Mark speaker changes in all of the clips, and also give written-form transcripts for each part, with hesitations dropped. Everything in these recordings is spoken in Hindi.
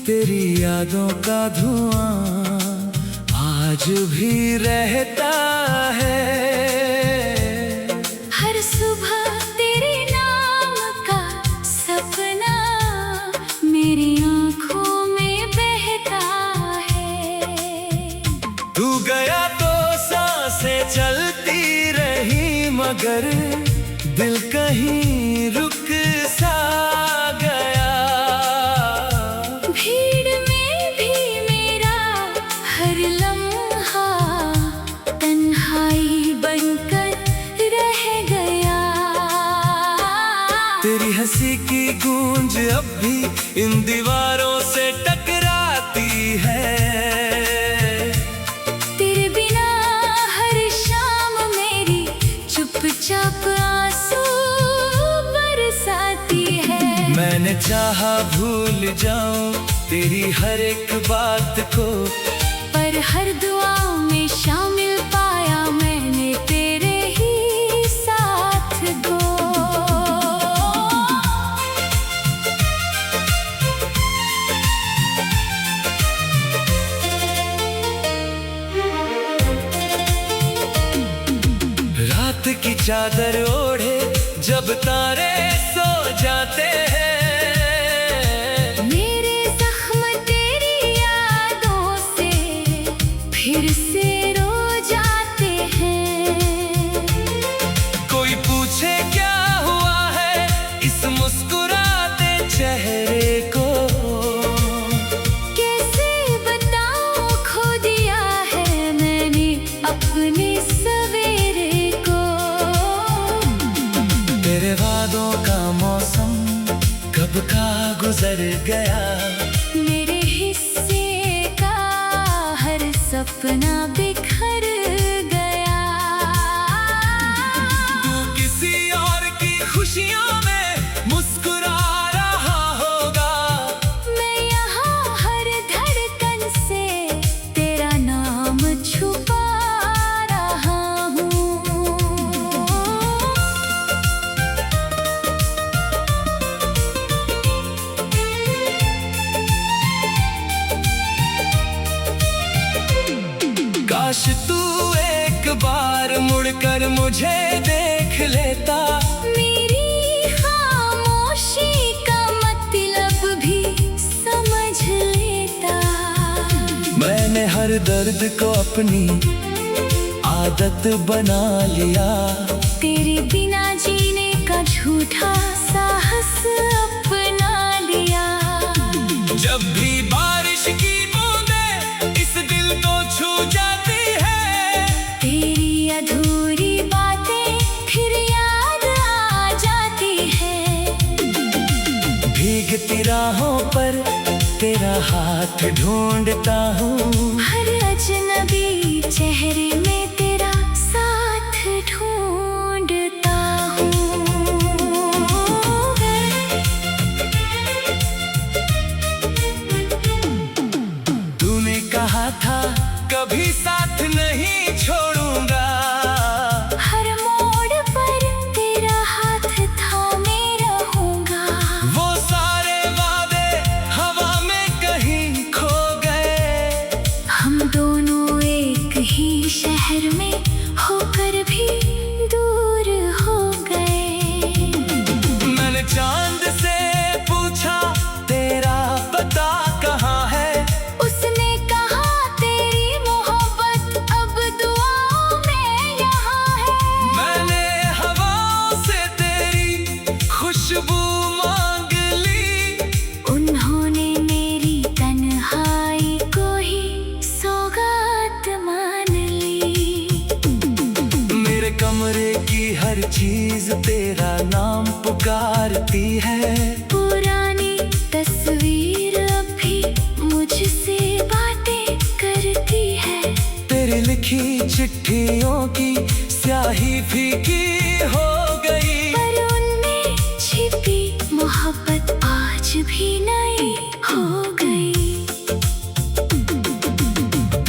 Speaker 1: तेरी यादों का धुआं आज भी रहता है।
Speaker 2: हर सुबह तेरे नाम का सपना मेरी आंखों में बहता है।
Speaker 1: तू गया तो सांसें चलती रही, मगर दिल कहीं रुक सा गया।
Speaker 2: भीड़ में भी मेरा हर लम्हा तन्हाई बनकर रह गया।
Speaker 1: तेरी हंसी की गूंज अब भी इन दीवारों से टकराती है।
Speaker 2: तेरे बिना हर शाम मेरी चुपचाप आंसू बरसाती है।
Speaker 1: मैंने चाहा भूल जाऊं तेरी हर एक बात को,
Speaker 2: पर हर दुआ में शामिल पाया मैंने तेरे ही साथ को।
Speaker 1: रात की चादर ओढ़े जब तारे सो जाते हैं,
Speaker 2: मेरे जख्म तेरी यादों से फिर से रो जाते हैं।
Speaker 1: कोई पूछे क्या हुआ है इस मुस्कुराते चेहरे को,
Speaker 2: कैसे बताऊं खो दिया है मैंने अपने सवेरे को।
Speaker 1: तेरे वादों का मौसम कब का गुजर गया।
Speaker 2: मेरे हिस्से का हर सपना बिखर गया।
Speaker 1: तू किसी और की खुशियों में मुस्कुरा रहा होगा,
Speaker 2: मैं यहाँ हर धड़कन से तेरा नाम छुपा रहा हूँ।
Speaker 1: काश तू एक बार मुड़कर मुझे देख लेता।
Speaker 2: मेरी खामोशी का मतलब भी समझ लेता।
Speaker 1: मैंने हर दर्द को अपनी आदत बना लिया।
Speaker 2: तेरे बिना जीने का झूठा साहस अपना लिया।
Speaker 1: जब भी बारिश की बूंदें इस दिल को छू जाती है,
Speaker 2: तेरी अधूरी बातें फिर याद आ जाती है।
Speaker 1: भीगती राहों पर तेरा हाथ ढूंढता हूँ,
Speaker 2: हर अजनबी चेहरे में तेरा साथ ढूंढता हूँ।
Speaker 1: तूने कहा था कभी साथ नहीं छोड़ूंगा।
Speaker 2: हर मोड़ पर तेरा हाथ थामे रहूंगा।
Speaker 1: वो सारे वादे हवा में कहीं खो गए।
Speaker 2: हम दोनों एक ही शहर में होकर भी दूर हो गए।
Speaker 1: मैंने चांद से पूछा तेरा पता कहाँ है,
Speaker 2: उसने कहा तेरी मोहब्बत अब दुआओं में यहाँ है।
Speaker 1: मैंने हवाओं से तेरी खुशबू मांग ली।
Speaker 2: उन्होंने मेरी तन्हाई को ही सौगात मान ली।
Speaker 1: मेरे कमरे की हर चीज तेरा नाम पुकारती है।
Speaker 2: पुरानी तस्वीर अब भी मुझसे बातें करती है।
Speaker 1: तेरी लिखी चिट्ठियों की स्याही फीकी हो गई,
Speaker 2: पर उनमें छिपी मोहब्बत आज भी नई हो गई।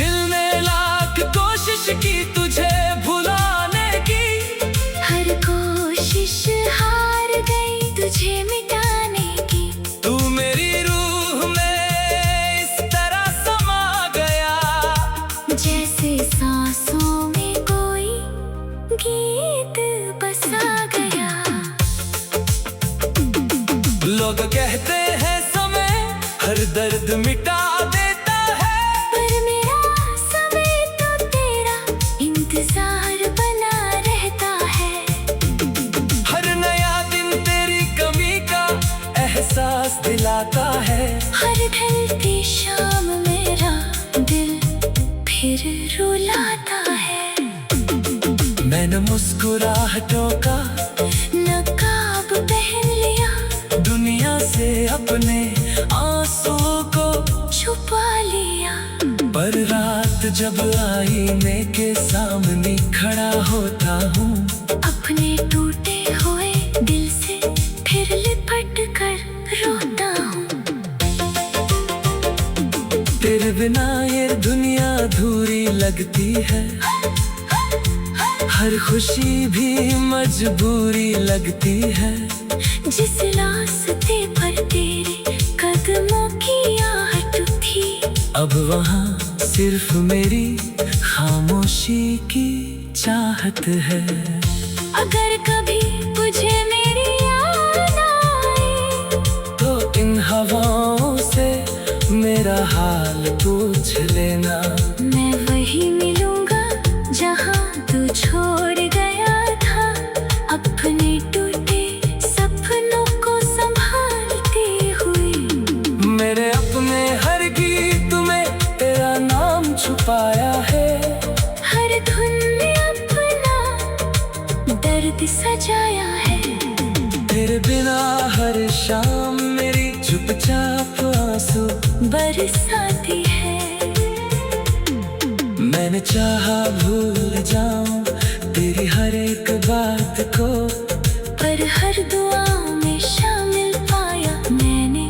Speaker 1: दिल ने लाख कोशिश की तुझे भुलाने की,
Speaker 2: हर कोशिश हार गई तुझे मिटाने की।
Speaker 1: तू मेरी रूह में हर दर्द मिटा देता है।
Speaker 2: पर मेरा समय तो तेरा इंतजार बना रहता है।
Speaker 1: हर नया दिन तेरी कमी का एहसास दिलाता है।
Speaker 2: हर ढलती शाम मेरा दिल फिर रुलाता है।
Speaker 1: मैंने मुस्कुराहटों का
Speaker 2: नकाब पहन लिया,
Speaker 1: दुनिया से अपने आंसू को
Speaker 2: छुपा लिया।
Speaker 1: पर रात जब आईने के सामने खड़ा होता हूँ,
Speaker 2: अपने टूटे हुए दिल से फिर लिपट कर रोता हूँ।
Speaker 1: तेरे बिना ये दुनिया अधूरी लगती है। हर खुशी भी मजबूरी लगती है।
Speaker 2: जिस रास्ते पर तेरे कदमों की आहट थी,
Speaker 1: अब वहाँ सिर्फ मेरी खामोशी की चाहत है।
Speaker 2: अगर कभी तुझे मेरी याद आए,
Speaker 1: तो इन हवाओं से मेरा हाल पूछ लेना।
Speaker 2: मैं वही मिलूंगा जहाँ तू छोड़ गया था। अपने टूटे सपनों को संभालते हुए,
Speaker 1: मेरे अपने हर गीत में तेरा नाम छुपाया है।
Speaker 2: हर धुन में अपना दर्द सजाया है।
Speaker 1: तेरे बिना हर शाम मेरी चुपचाप आंसू
Speaker 2: बरसाती है।
Speaker 1: मैंने चाहा भूल जाऊं तेरी हर एक बात को,
Speaker 2: पर हर दुआ में शामिल पाया मैंने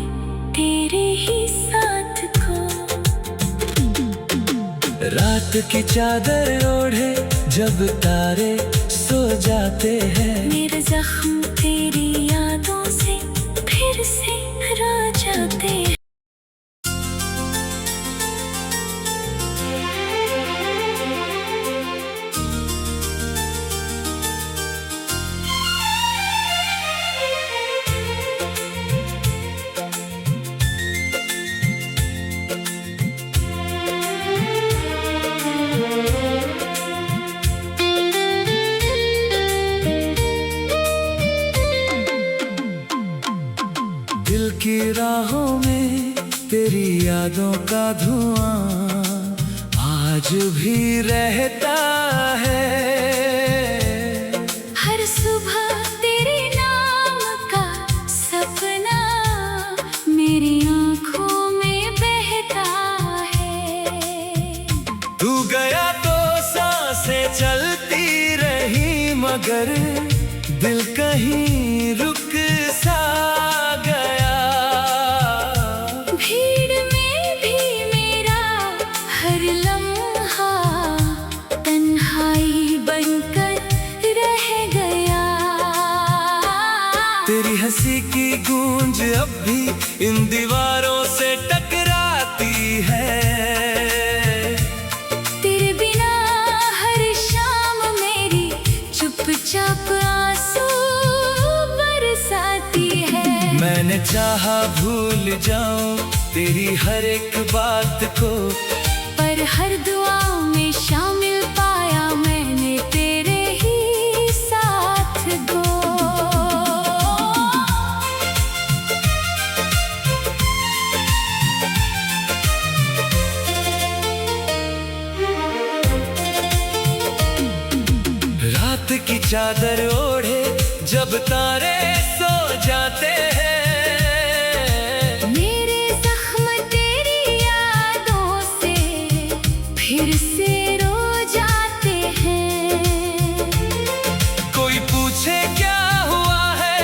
Speaker 2: तेरे ही साथ को।
Speaker 1: रात की चादर ओढ़े जब तारे सो जाते हैं,
Speaker 2: मेरे जख्म तेरी यादों से फिर से रा जाते हैं।
Speaker 1: दिल की राहों में तेरी यादों का धुआं आज भी रहता है।
Speaker 2: हर सुबह तेरे नाम का सपना मेरी आँखों में बहता है।
Speaker 1: तू गया तो सांसें चलती रही, मगर दिल कहीं रुक सा गया।
Speaker 2: भीड़ में भी मेरा हर लम्हा तन्हाई बनकर रह गया।
Speaker 1: तेरी हंसी की गूंज अब भी इन दीवारों से टकराती है।
Speaker 2: तेरे बिना हर शाम मेरी चुपचाप आंसू बरसाती है।
Speaker 1: मैंने चाहा भूल जाऊं तेरी हर एक बात को,
Speaker 2: पर हर दुआ में शामिल पाया मैंने तेरे ही साथ को।
Speaker 1: रात की चादर ओढ़े जब तारे सो जाते हैं,
Speaker 2: मेरे जख्म तेरी यादों से फिर से रो जाते हैं।
Speaker 1: कोई पूछे क्या हुआ है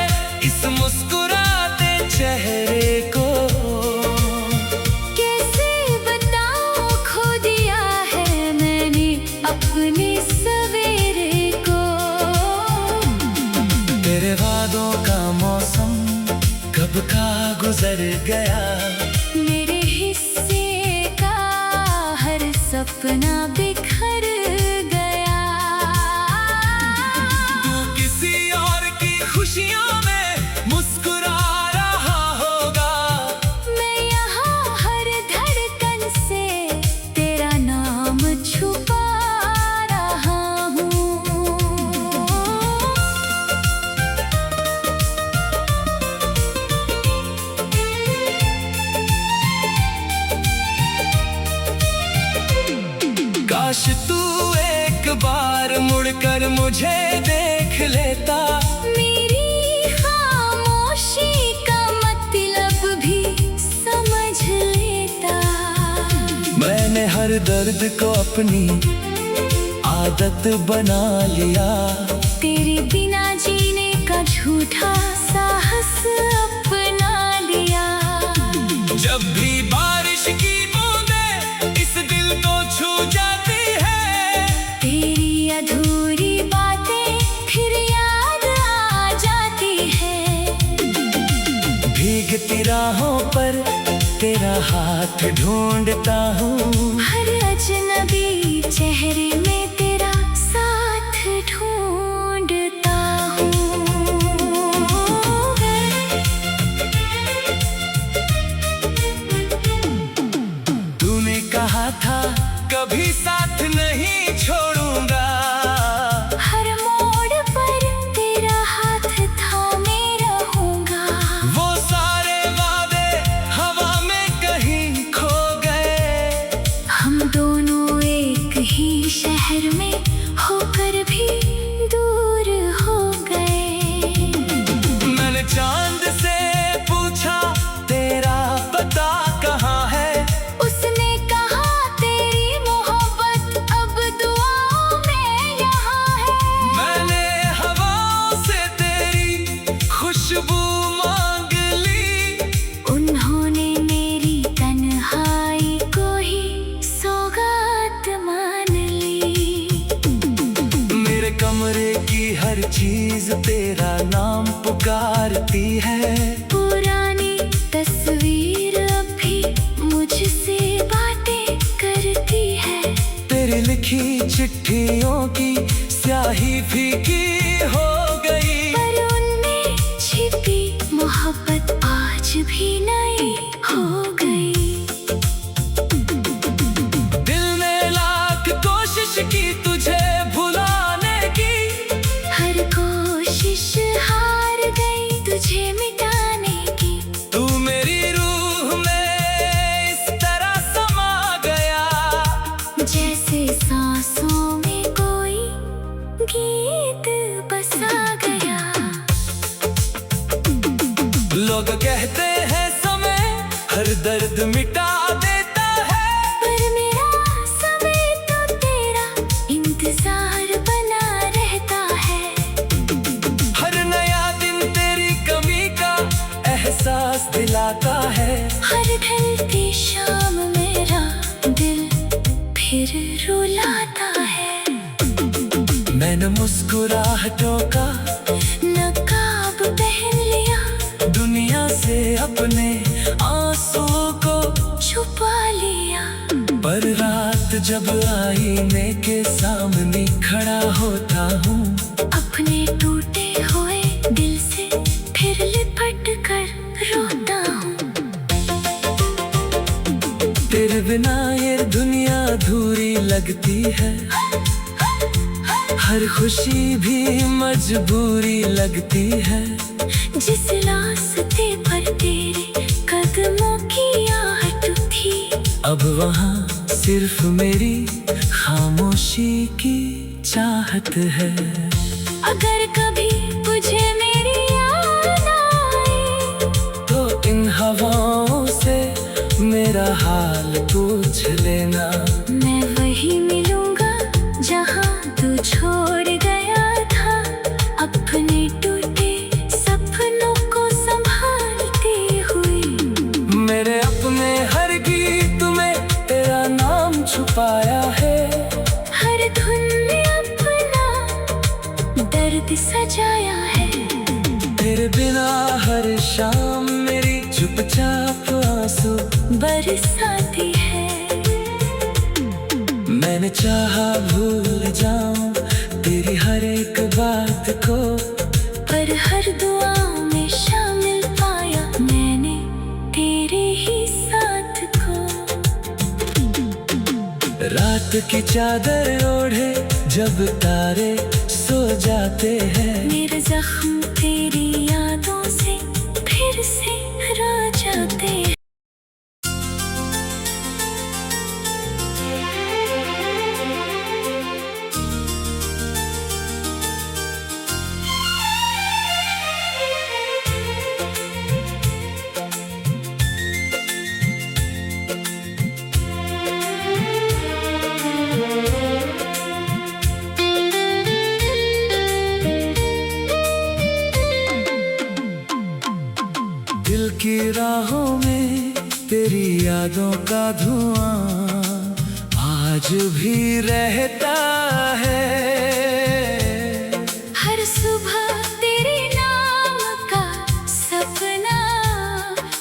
Speaker 1: इस मुस्कुराते चेहरे को,
Speaker 2: कैसे बताऊं खो दिया है मैंने अपने सवेरे को।
Speaker 1: तेरे वादों का काश तू एक बार मुड़कर मुझे देख लेता।
Speaker 2: मेरी खामोशी का मतलब भी समझ लेता।
Speaker 1: मैंने हर दर्द को अपनी आदत बना लिया।
Speaker 2: तेरे बिना जीने का झूठा साहस अपना लिया।
Speaker 1: जब भी बारिश की बूंदें इस दिल को छू जाती है,
Speaker 2: तेरी अधूरी बातें फिर याद आ जाती है।
Speaker 1: भीगती राहों पर तेरा हाथ ढूंढता हूँ।
Speaker 2: हर अजनबी चेहरे में तेरा साथ ढूंढता हूँ।
Speaker 1: तूने कहा था कभी साथ नहीं छोड़ूंगा।
Speaker 2: हर मोड़ पर तेरा हाथ थामे रहूंगा।
Speaker 1: वो सारे वादे हवा में कहीं खो गए।
Speaker 2: हम दोनों एक ही शहर में होकर भी दूर हो गए।
Speaker 1: मैंने चांद से पूछा तेरा पता कहाँ है।
Speaker 2: उसने कहा तेरी मोहब्बत अब दुआओं में यहाँ है।
Speaker 1: मैंने हवाओं से तेरी खुशबू मांग ली।
Speaker 2: उन्होंने मेरी तन्हाई को ही सौगात मान ली।
Speaker 1: मेरे कमरे की हर चीज तेरा नाम पुकारती है।
Speaker 2: पुरानी तस्वीर अब भी मुझसे बातें करती है।
Speaker 1: तेरी लिखी चिट्ठियों की स्याही फीकी हो गई।
Speaker 2: पर उनमें छिपी मोहब्बत आज भी नई हो गई।
Speaker 1: दिल ने लाख कोशिश की तुझे भुलाने की।
Speaker 2: हर कोशिश हार गई तुझे मिटाने की।
Speaker 1: तू मेरी रूह में इस तरह समा गया।
Speaker 2: जैसे सांसों में कोई गीत बसा गया।
Speaker 1: लोग कहते हैं समय हर दर्द मिटा देता है।
Speaker 2: पर मेरा समय तो तेरा इंतजार बना रहता है।
Speaker 1: हर नया दिन तेरी कमी का एहसास दिलाता है।
Speaker 2: हर ढलती शाम मेरा दिल फिर रुलाता है।
Speaker 1: मैंने मुस्कुराहटों का
Speaker 2: नकाब पहन लिया।
Speaker 1: दुनिया से अपने आंसू को
Speaker 2: छुपा लिया।
Speaker 1: पर रात जब आईने के सामने खड़ा होता हूँ,
Speaker 2: अपने टूटे हुए दिल से फिर लिपट कर रोता हूँ।
Speaker 1: तेरे बिना ये दुनिया अधूरी लगती है। हर खुशी भी मजबूरी लगती है।
Speaker 2: जिस रास्ते पर तेरे कदमों की आहट थी,
Speaker 1: अब वहाँ सिर्फ मेरी खामोशी की चाहत है।
Speaker 2: अगर कभी तुझे मेरी याद आए,
Speaker 1: तो इन हवाओं से मेरा हाल पूछ लेना।
Speaker 2: मैं वही मिलूंगा जहाँ तू छोड़ गया था। अपने टूटे सपनों को संभालते हुए।
Speaker 1: मेरे अपने हर गीत में तेरा नाम छुपाया है।
Speaker 2: हर धुन में अपना दर्द सजाया है।
Speaker 1: तेरे बिना हर शाम मेरी चुपचाप आंसू
Speaker 2: बरसाती है।
Speaker 1: मैंने चाहा भूल जाऊं तेरी हर एक बात को।
Speaker 2: पर हर दुआ में शामिल पाया मैंने तेरे ही साथ को।
Speaker 1: रात की चादर ओढ़े जब तारे सो जाते हैं।
Speaker 2: मेरे जख्म तेरी यादों से फिर से रा जाते हैं।
Speaker 1: यादों का धुआं आज भी रहता है।
Speaker 2: हर सुबह तेरे नाम का सपना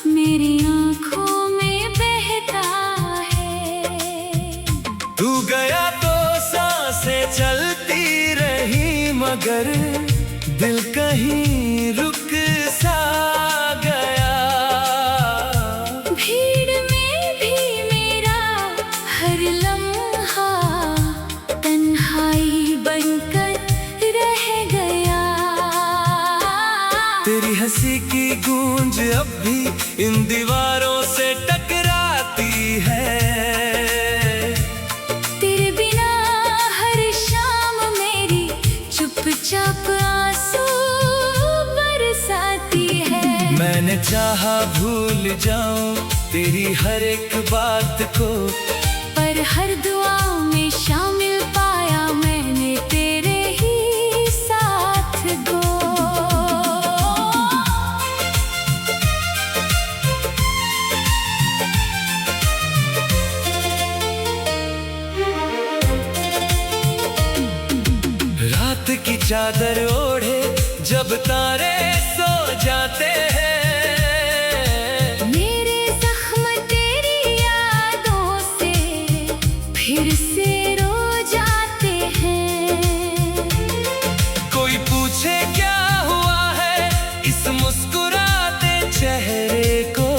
Speaker 2: मेरी आंखों में बहता है।
Speaker 1: तू गया तो सांसें चलती रही, मगर दिल कहीं रुक सा गया।
Speaker 2: भीड़ में भी मेरा हर लम्हा तन्हाई बनकर रह गया।
Speaker 1: तेरी हंसी की गूंज अब भी इन दीवारों से टकराती है।
Speaker 2: तेरे बिना हर शाम मेरी चुपचाप आंसू बरसाती है।
Speaker 1: मैंने चाहा भूल जाऊं तेरी हर एक बात को,
Speaker 2: पर हर दुआ में शामिल पाया मैंने तेरे ही साथ को।
Speaker 1: रात की चादर ओढ़े जब तारे सो जाते हैं।
Speaker 2: मेरे जख्म तेरी यादों से फिर से रो जाते हैं।
Speaker 1: कोई पूछे क्या हुआ है इस मुस्कुराते चेहरे को,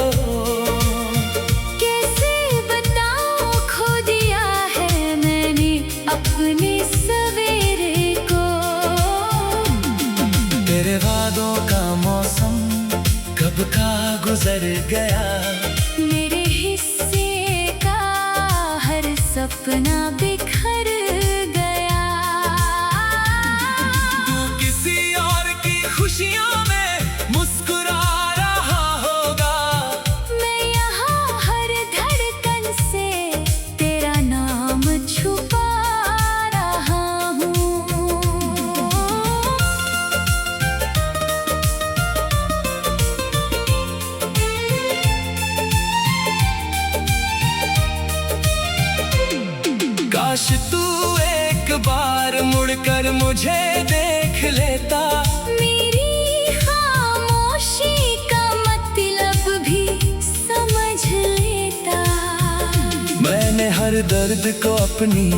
Speaker 2: कैसे बताऊं खो दिया है मैंने अपने सवेरे को।
Speaker 1: तेरे वादों का मौसम कब का गुजर गया।
Speaker 2: मेरे हिस्से का हर सपना बिखर गया।
Speaker 1: तू किसी और की खुशियों में मुस्कुरा रहा होगा।
Speaker 2: मैं यहाँ हर धड़कन से तेरा नाम छुपा रहा हूँ।
Speaker 1: काश तू एक बार मुड़कर मुझे देख लेता।
Speaker 2: मेरी खामोशी का मतलब भी समझ लेता।
Speaker 1: मैंने हर दर्द को अपनी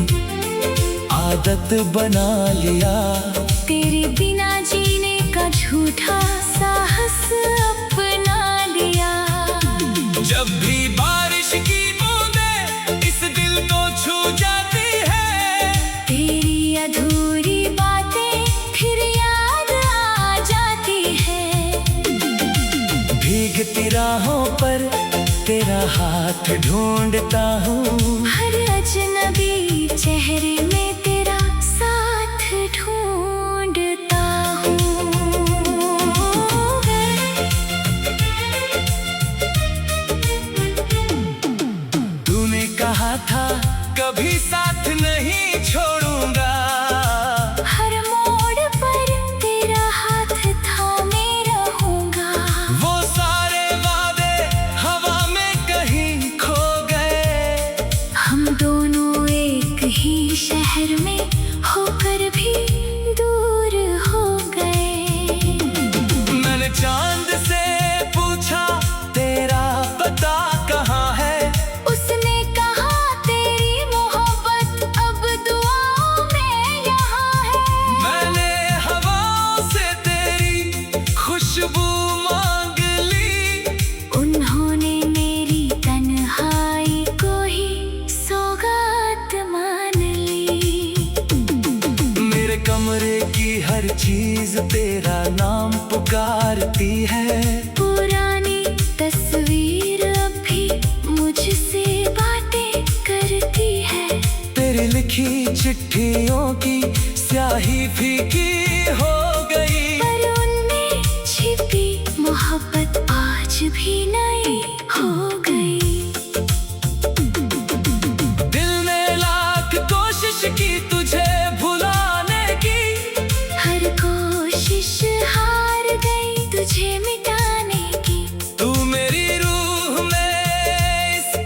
Speaker 1: आदत बना लिया।
Speaker 2: तेरे बिना जीने का झूठा साहस अपना लिया।
Speaker 1: जब भी बारिश की बूंदें इस दिल को छू जाती है,
Speaker 2: तेरी अधूरी बातें फिर याद आ जाती है।
Speaker 1: भीगती राहों पर तेरा हाथ ढूंढता हूँ।
Speaker 2: हर अजनबी चेहरे में तेरा साथ ढूंढता हूँ।
Speaker 1: तूने कहा था कभी साथ नहीं छोड़ूंगा।
Speaker 2: हर मोड़ पर तेरा हाथ थामे रहूंगा।
Speaker 1: वो सारे वादे हवा में कहीं खो गए।
Speaker 2: हम दोनों एक ही शहर में होकर भी दूर हो गए।
Speaker 1: मैंने चांद से पूछा तेरा पता कहाँ है।
Speaker 2: उसने कहा तेरी मोहब्बत अब दुआओं में यहाँ है।
Speaker 1: मैंने हवाओं से तेरी खुशबू मांग ली।
Speaker 2: उन्होंने मेरी तन्हाई को ही सौगात मान ली।
Speaker 1: मेरे कमरे की हर चीज तेरा नाम पुकारती है।
Speaker 2: पुरानी तस्वीर अब भी मुझसे बातें करती है।
Speaker 1: तेरी लिखी चिट्ठियों की स्याही फीकी हो गई।
Speaker 2: पर उनमें छिपी मोहब्बत आज भी नई हो गई।
Speaker 1: दिल ने लाख कोशिश की तुझे भुलाने की।
Speaker 2: हर कोशिश हार गई तुझे मिटाने की।
Speaker 1: तू मेरी रूह में इस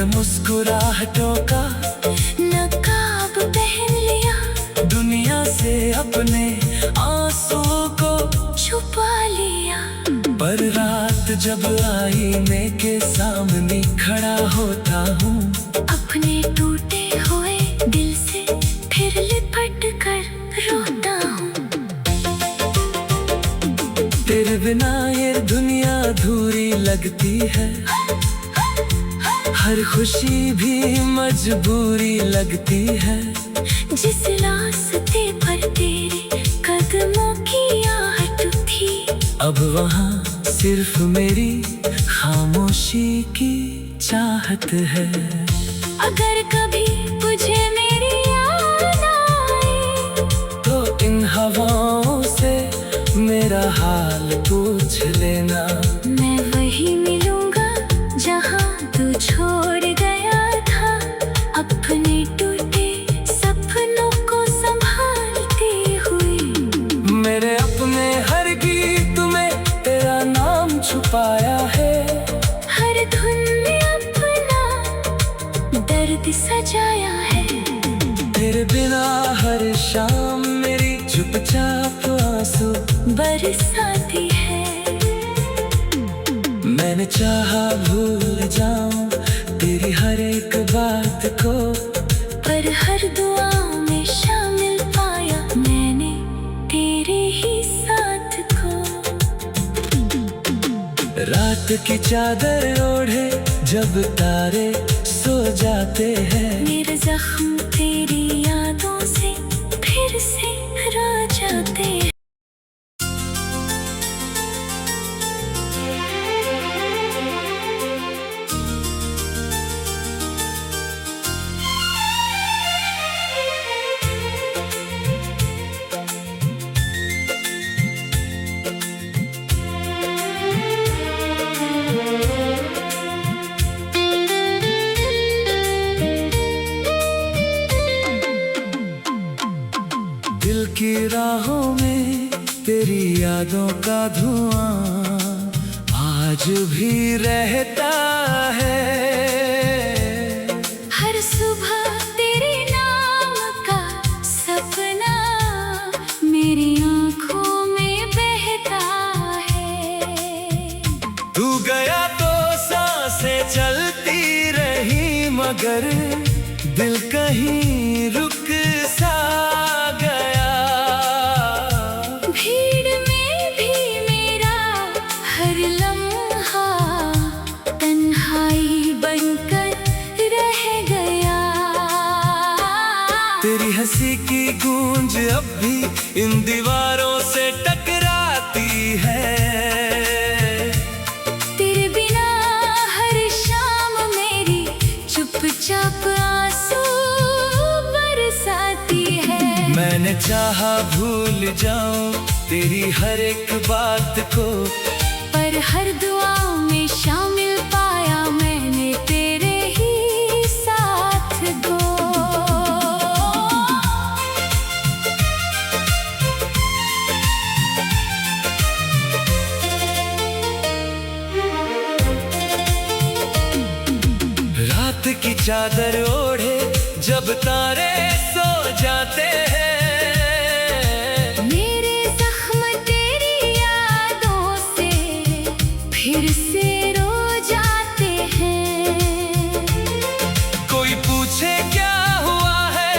Speaker 1: मुस्कुराहटों का
Speaker 2: नकाब पहन लिया,
Speaker 1: दुनिया से अपने आंसू को
Speaker 2: छुपा लिया।
Speaker 1: पर रात जब आईने के सामने खड़ा होता हूँ,
Speaker 2: अपने टूटे हुए दिल से फिर लिपट कर रोता हूँ।
Speaker 1: तेरे बिना ये दुनिया अधूरी लगती है, हर खुशी भी मजबूरी लगती है।
Speaker 2: जिस रास्ते पर तेरे कदमों की आहट थी,
Speaker 1: अब वहाँ सिर्फ मेरी खामोशी की चाहत है।
Speaker 2: अगर कभी तुझे मेरी याद आए,
Speaker 1: तो इन हवाओं से मेरा हाल पूछ लेना।
Speaker 2: मैं वही मिलूंगा जहाँ तू छोड़ गया था, अपने टूटे सपनों को संभालते हुए।
Speaker 1: मेरे अपने हर गीत में तेरा नाम छुपाया है,
Speaker 2: हर धुन में अपना दर्द सजाया है।
Speaker 1: तेरे बिना हर शाम मेरी चुपचाप आंसू
Speaker 2: बरसाती है।
Speaker 1: मैंने चाहा भूल जाऊं तेरी हर एक बात को,
Speaker 2: पर हर दुआ में शामिल पाया मैंने तेरे ही साथ को।
Speaker 1: रात की चादर ओढ़े जब तारे सो जाते हैं,
Speaker 2: मेरे जख्म तेरी यादों से फिर से रा जाते हैं।
Speaker 1: दिल की राहों में तेरी यादों का धुआं आज भी रहता है।
Speaker 2: हर सुबह तेरे नाम का सपना मेरी आँखों में बहता है।
Speaker 1: तू गया तो सांसें चलती रही, मगर दिल कहीं रुक सा गया।
Speaker 2: भीड़ में भी मेरा हर लम्हा तन्हाई बनकर रह गया।
Speaker 1: तेरी हंसी की गूंज अब भी इन दीवारों से टकराती है।
Speaker 2: तेरे बिना हर शाम मेरी चुपचाप आंसू बरसाती है।
Speaker 1: मैंने चाहा भूल जाऊं तेरी हर एक बात को,
Speaker 2: पर हर दुआ में शामिल पाया मैंने तेरे ही साथ को।
Speaker 1: रात की चादर ओढ़े जब तारे सो जाते हैं,
Speaker 2: मेरे जख्म तेरी यादों से फिर से रो जाते हैं।
Speaker 1: कोई पूछे क्या हुआ है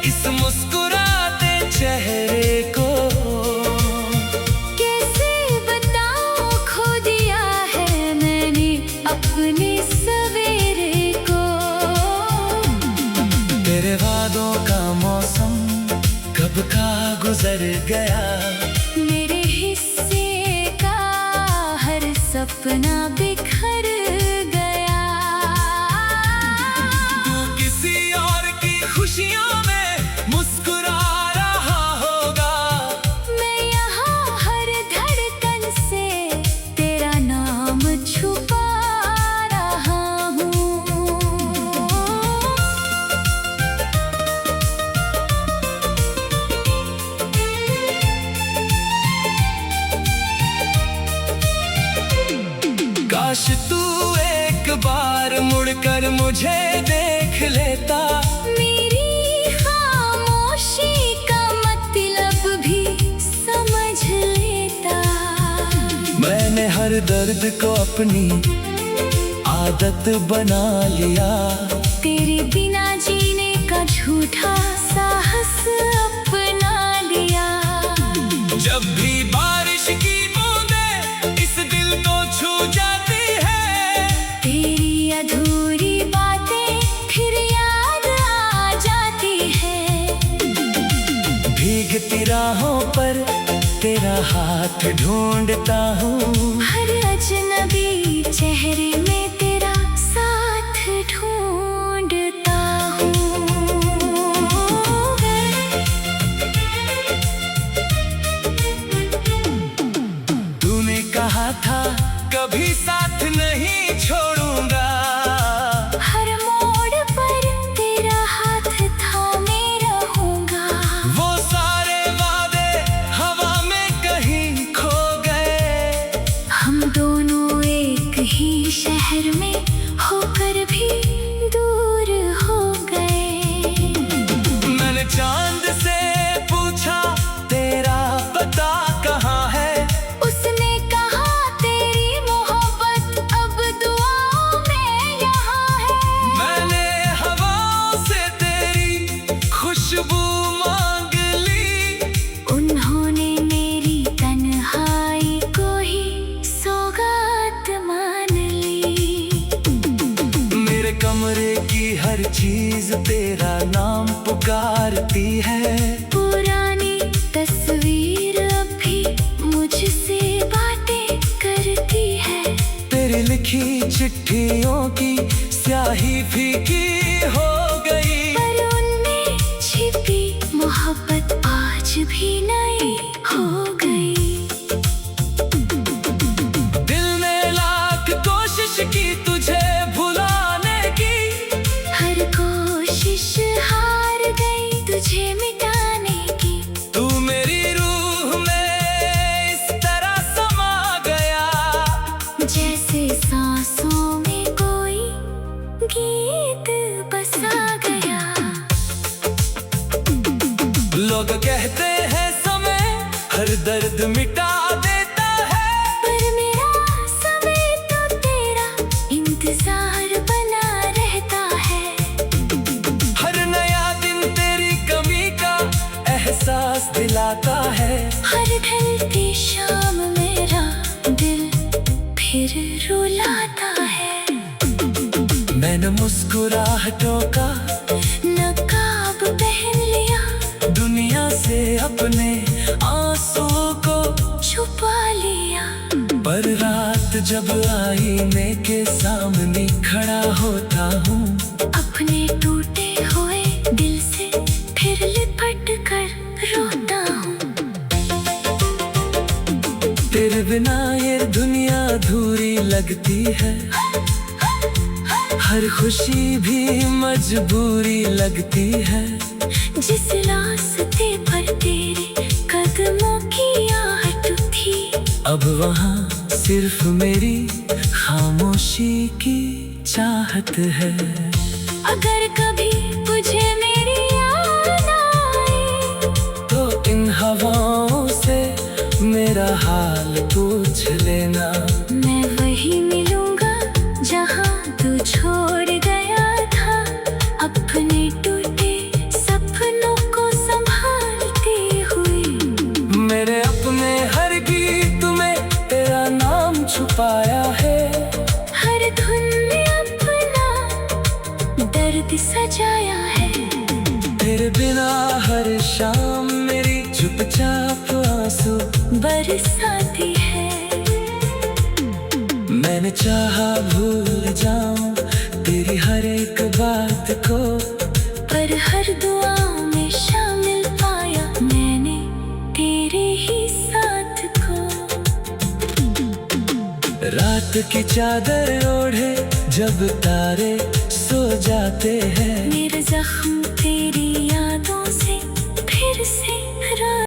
Speaker 1: इस मुस्कुराते चेहरे को,
Speaker 2: कैसे बताऊं खो दिया है मैंने अपने सवेरे को।
Speaker 1: तेरे वादों का मौसम कब का गुजर गया,
Speaker 2: मेरे हिस्से का हर सपना बिखर गया।
Speaker 1: तू किसी और की खुशियों में मुस्कुरा रहा होगा,
Speaker 2: मैं यहाँ हर धड़कन से तेरा नाम छुपा रहा हूँ।
Speaker 1: काश तू एक बार मुड़कर मुझे देख लेता।
Speaker 2: मेरी खामोशी का मतलब भी समझ लेता।
Speaker 1: मैंने हर दर्द को अपनी आदत बना लिया।
Speaker 2: तेरे बिना जीने का झूठा साहस अपना लिया।
Speaker 1: जब भी बारिश की बूंदें इस दिल को छू जाती है,
Speaker 2: तेरी अधूरी बातें फिर याद आ जाती है।
Speaker 1: भीगती राहों पर तेरा हाथ ढूंढता हूँ।
Speaker 2: हर अजनबी चेहरे में तेरा साथ ढूंढता हूँ।
Speaker 1: तूने कहा था कभी साथ नहीं छोड़ूंगा।
Speaker 2: हर मोड़ पर तेरा हाथ थामे रहूंगा।
Speaker 1: वो सारे वादे हवा में कहीं खो गए।
Speaker 2: हम दोनों एक ही शहर में होकर भी दूर हो गए।
Speaker 1: मैंने चांद से पूछा तेरा पता कहाँ है।
Speaker 2: उसने कहा तेरी मोहब्बत अब दुआओं में यहाँ है।
Speaker 1: मैंने हवाओं से तेरी खुशबू मांग ली।
Speaker 2: उन्होंने मेरी तन्हाई को ही सौगात मान ली।
Speaker 1: मेरे कमरे की हर चीज तेरा नाम पुकारती है।
Speaker 2: पुरानी तस्वीर अब भी मुझसे बातें करती है।
Speaker 1: तेरी लिखी चिट्ठियों की स्याही फीकी हो गई।
Speaker 2: पर उनमें छिपी मोहब्बत आज भी नई हो गई।
Speaker 1: दिल ने लाख कोशिश की तुझे भुलाने की।
Speaker 2: हर कोशिश हार गई तुझे मिटाने की।
Speaker 1: तू मेरी रूह में इस तरह समा गया।
Speaker 2: जैसे सांसों में कोई गीत बसा गया।
Speaker 1: लोग कहते हैं समय हर दर्द मिटा देता है।
Speaker 2: पर मेरा समय तो तेरा इंतजार बना रहता है।
Speaker 1: हर नया दिन तेरी कमी का एहसास दिलाता है।
Speaker 2: हर ढलती शाम मेरा दिल फिर रुलाता है।
Speaker 1: मैंने मुस्कुराहटों का
Speaker 2: नकाब पहन लिया।
Speaker 1: दुनिया से अपने आंसू को
Speaker 2: छुपा लिया।
Speaker 1: पर रात जब आईने के सामने खड़ा होता हूँ,
Speaker 2: अपने टूटे हुए दिल से फिर लिपट कर रोता हूँ।
Speaker 1: तेरे बिना ये दुनिया अधूरी लगती है। हर खुशी भी मजबूरी लगती है।
Speaker 2: जिस रास्ते पर तेरे कदमों की आहट थी,
Speaker 1: अब वहाँ सिर्फ मेरी खामोशी की चाहत है।
Speaker 2: अगर कभी तुझे मेरी याद आए,
Speaker 1: तो इन हवाओं से मेरा हाल पूछ लेना।
Speaker 2: मैं वही मिलूंगा जहाँ तू छोड़ गया था। अपने टूटे सपनों को संभालते हुए।
Speaker 1: मेरे अपने हर गीत में तेरा नाम छुपाया है।
Speaker 2: हर धुन में अपना दर्द सजाया है।
Speaker 1: तेरे बिना हर शाम मेरी चुपचाप आंसू
Speaker 2: बरसाती है।
Speaker 1: मैंने चाहा भूल जाऊं तेरी हर एक बात को,
Speaker 2: पर हर दुआ में शामिल पाया मैंने तेरे ही साथ को।
Speaker 1: रात की चादर ओढ़े जब तारे सो जाते हैं।
Speaker 2: मेरे जख्म तेरी यादों से फिर से